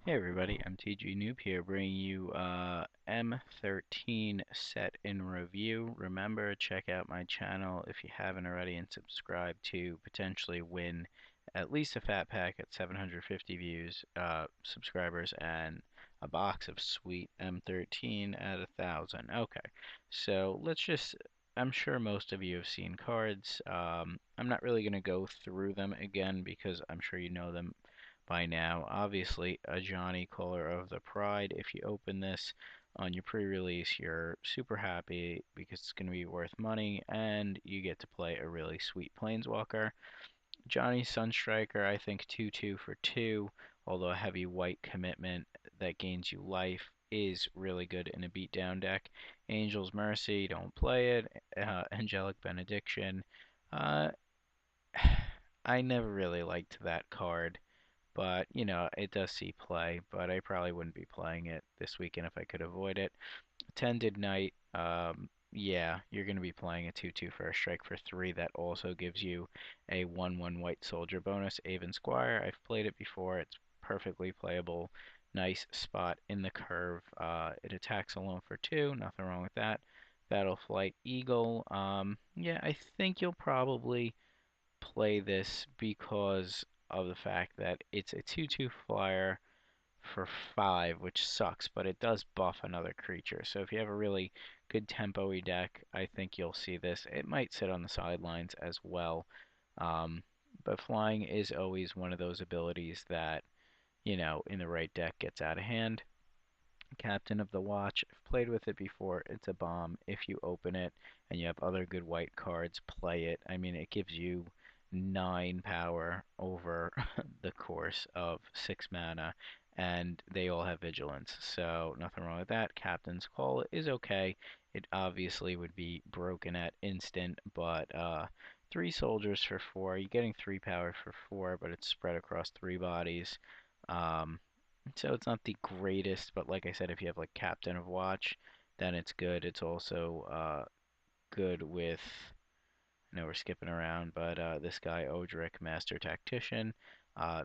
Hey everybody, I'm TG Noob here bringing you M13 Set in Review. Remember, check out my channel if you haven't already and subscribe to potentially win at least a fat pack at 750 views, subscribers, and a box of sweet M13 at 1,000. Okay, so I'm sure most of you have seen cards. I'm not really going to go through them again because I'm sure you know them by now. Obviously, a Johnny Caller of the Pride. If you open this on your pre-release, you're super happy because it's going to be worth money and you get to play a really sweet Planeswalker. Johnny Sunstriker, I think 2/2 for 2, although a heavy white commitment that gains you life is really good in a beatdown deck. Angel's Mercy, don't play it. Angelic Benediction. Uh, I never really liked that card. But, it does see play, but I probably wouldn't be playing it this weekend if I could avoid it. Tended Knight, yeah, you're going to be playing a 2/2 for a strike for 3 that also gives you a 1/1 white soldier bonus. Avon Squire, I've played it before. It's perfectly playable. Nice spot in the curve. It attacks alone for 2, nothing wrong with that. Battleflight Eagle, yeah, I think you'll probably play this because of the fact that it's a 2/2 flyer for 5, which sucks, but it does buff another creature. So if you have a really good tempo-y deck, I think you'll see this. It might sit on the sidelines as well. Um, but flying is always one of those abilities that, in the right deck gets out of hand. Captain of the Watch, I've played with it before. It's a bomb. If you open it and you have other good white cards, play it. I mean, it gives you 9 power over the course of 6 mana, and they all have vigilance, so nothing wrong with that. Captain's Call is okay. It obviously would be broken at instant, but 3 soldiers for 4. You're getting 3 power for 4, but it's spread across 3 bodies. Um, so it's not the greatest, but like I said, if you have like Captain of Watch, then it's good. It's also good with, I know we're skipping around, but this guy Odrick, Master Tactician,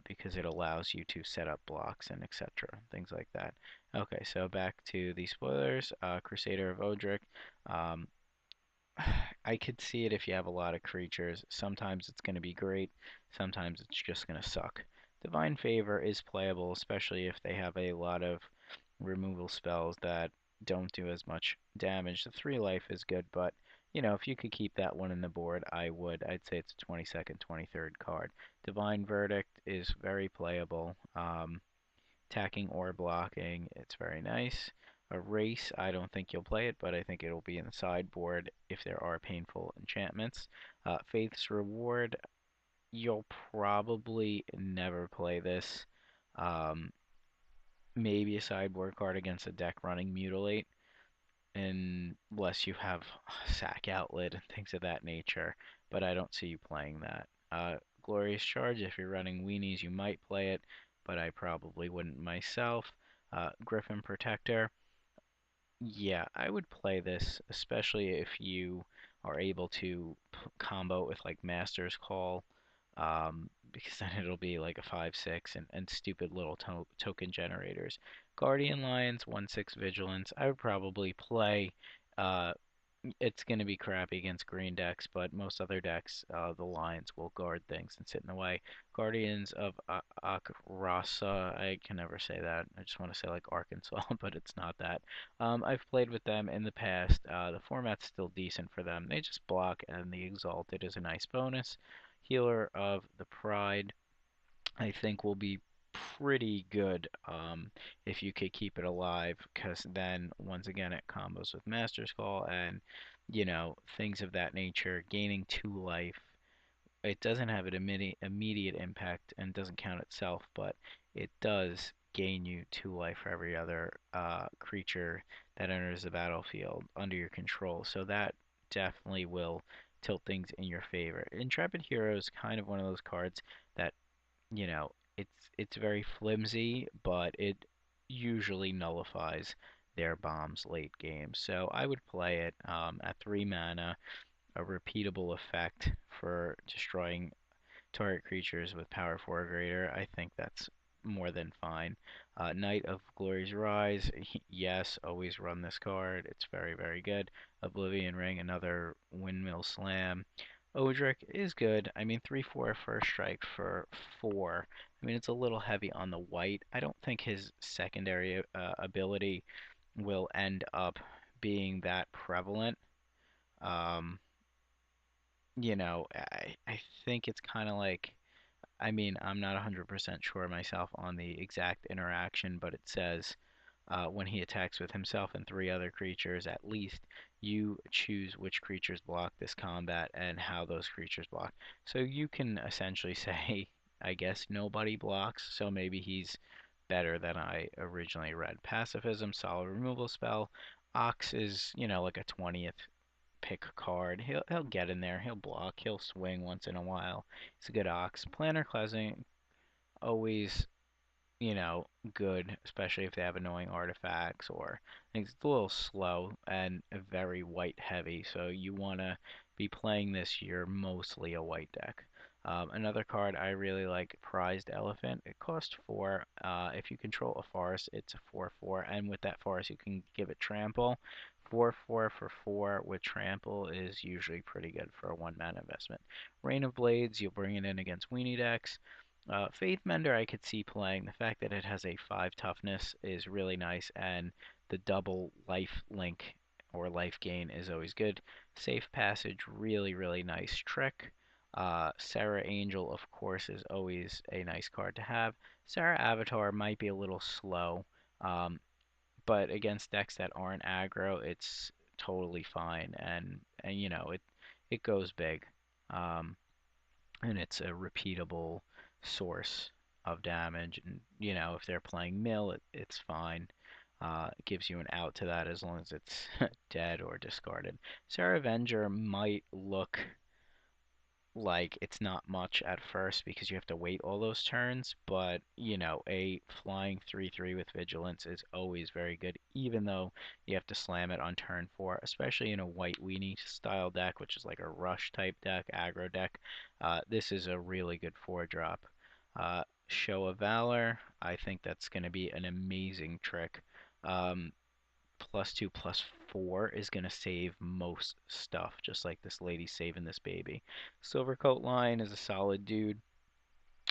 because it allows you to set up blocks and etc. Things like that. Okay, so back to the spoilers. Crusader of Odrick. Um, I could see it if you have a lot of creatures. Sometimes it's going to be great, sometimes it's just going to suck. Divine Favor is playable, especially if they have a lot of removal spells that don't do as much damage. The 3 life is good, but if you could keep that one in the board, I would. I'd say it's a 22nd, 23rd card. Divine Verdict is very playable. Attacking or blocking, it's very nice. A race, I don't think you'll play it, but I think it'll be in the sideboard if there are painful enchantments. Faith's Reward, you'll probably never play this. Um, Maybe a sideboard card against a deck running Mutilate, unless you have Sack Outlet and things of that nature, but I don't see you playing that. Glorious Charge, if you're running Weenies, you might play it, but I probably wouldn't myself. Griffin Protector, yeah, I would play this, especially if you are able to combo it with like Master's Call, because then it'll be like a 5/6 and stupid little token generators. Guardian Lions, 1/6 Vigilance. I would probably play. Uh, it's going to be crappy against green decks, but most other decks, the Lions will guard things and sit in the way. Guardians of Akrasa, I can never say that. I just want to say like Arkansas, but it's not that. I've played with them in the past. The format's still decent for them. They just block, and the Exalted is a nice bonus. Healer of the Pride, I think will be pretty good if you could keep it alive, because then once again it combos with Master's Call and things of that nature. Gaining 2 life, it doesn't have an immediate impact and doesn't count itself, but it does gain you 2 life for every other creature that enters the battlefield under your control. So that definitely will tilt things in your favor. Intrepid Heroes, kind of one of those cards that it's very flimsy, but it usually nullifies their bombs late game. So I would play it at 3 mana, a repeatable effect for destroying target creatures with power 4 or greater. I think that's more than fine. Knight of Glory's Rise, yes, always run this card. It's very, very good. Oblivion Ring, another Windmill Slam. Odrick is good. I mean, 3/4 first strike for 4. I mean, it's a little heavy on the white. I don't think his secondary ability will end up being that prevalent. Um, I think it's kind of like, I mean, I'm not 100% sure myself on the exact interaction, but it says when he attacks with himself and 3 other creatures at least, you choose which creatures block this combat and how those creatures block. So you can essentially say, I guess nobody blocks, so maybe he's better than I originally read. Pacifism, solid removal spell. Ox is, like a 20th pick card. He'll get in there. He'll block. He'll swing once in a while. He's a good Ox. Planner Cleansing, always good, especially if they have annoying artifacts or things. It's a little slow and very white heavy, so you want to be playing this year mostly a white deck. Another card I really like, Prized Elephant. It costs 4. If you control a forest, it's a 4/4, and with that forest, you can give it trample. 4/4 for 4 with trample is usually pretty good for a 1 mana investment. Rain of Blades, you'll bring it in against weenie decks. Faith Mender I could see playing. The fact that it has a 5 toughness is really nice, and the double life link or life gain is always good. Safe Passage, really, really nice trick. Sarah Angel, of course, is always a nice card to have. Sarah Avatar might be a little slow, um, but against decks that aren't aggro, it's totally fine, and it goes big. Um, and it's a repeatable source of damage. And if they're playing mill, it's fine. It gives you an out to that as long as it's dead or discarded. Sarah Avenger might look like it's not much at first because you have to wait all those turns, but a flying 3/3 with vigilance is always very good, even though you have to slam it on turn 4, especially in a white weenie style deck, which is like a rush type deck, aggro deck. This is a really good 4-drop. Show of Valor, I think that's going to be an amazing trick. Um, +2/+4 is going to save most stuff, just like this lady saving this baby. Silvercoat Line is a solid dude.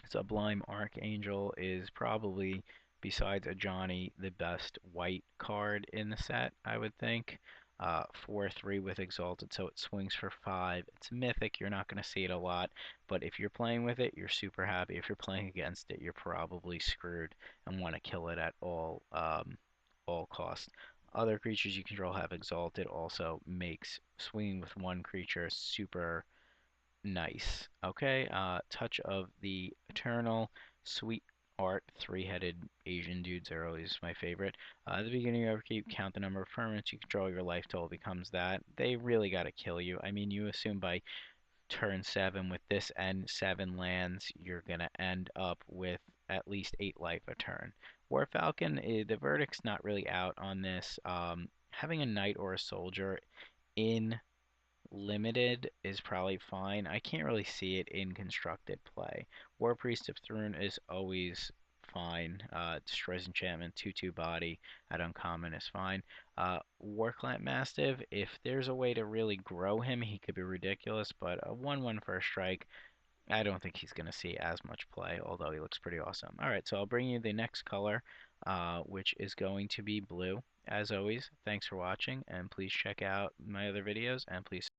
Sublime Archangel is probably, besides a Johnny, the best white card in the set, I would think. 4/3 with Exalted, so it swings for 5. It's mythic, you're not going to see it a lot, but if you're playing with it, you're super happy. If you're playing against it, you're probably screwed and want to kill it at all costs. Other creatures you control have Exalted, also makes swinging with one creature super nice. Okay, Touch of the Eternal, Sweet Art, 3-headed Asian dudes are always my favorite. At the beginning of your upkeep, count the number of permanents you control, your life total becomes that. They really got to kill you. I mean, you assume by turn 7 with this and 7 lands, you're going to end up with at least 8 life a turn. War Falcon, the verdict's not really out on this. Having a knight or a soldier in limited is probably fine. I can't really see it in constructed play. War Priest of Thrun is always fine. Destroys enchantment, 2/2 body at uncommon is fine. Warclap Mastiff, if there's a way to really grow him, he could be ridiculous, but a 1/1 first strike, I don't think he's going to see as much play, although he looks pretty awesome. Alright, so I'll bring you the next color, which is going to be blue. As always, thanks for watching, and please check out my other videos, and please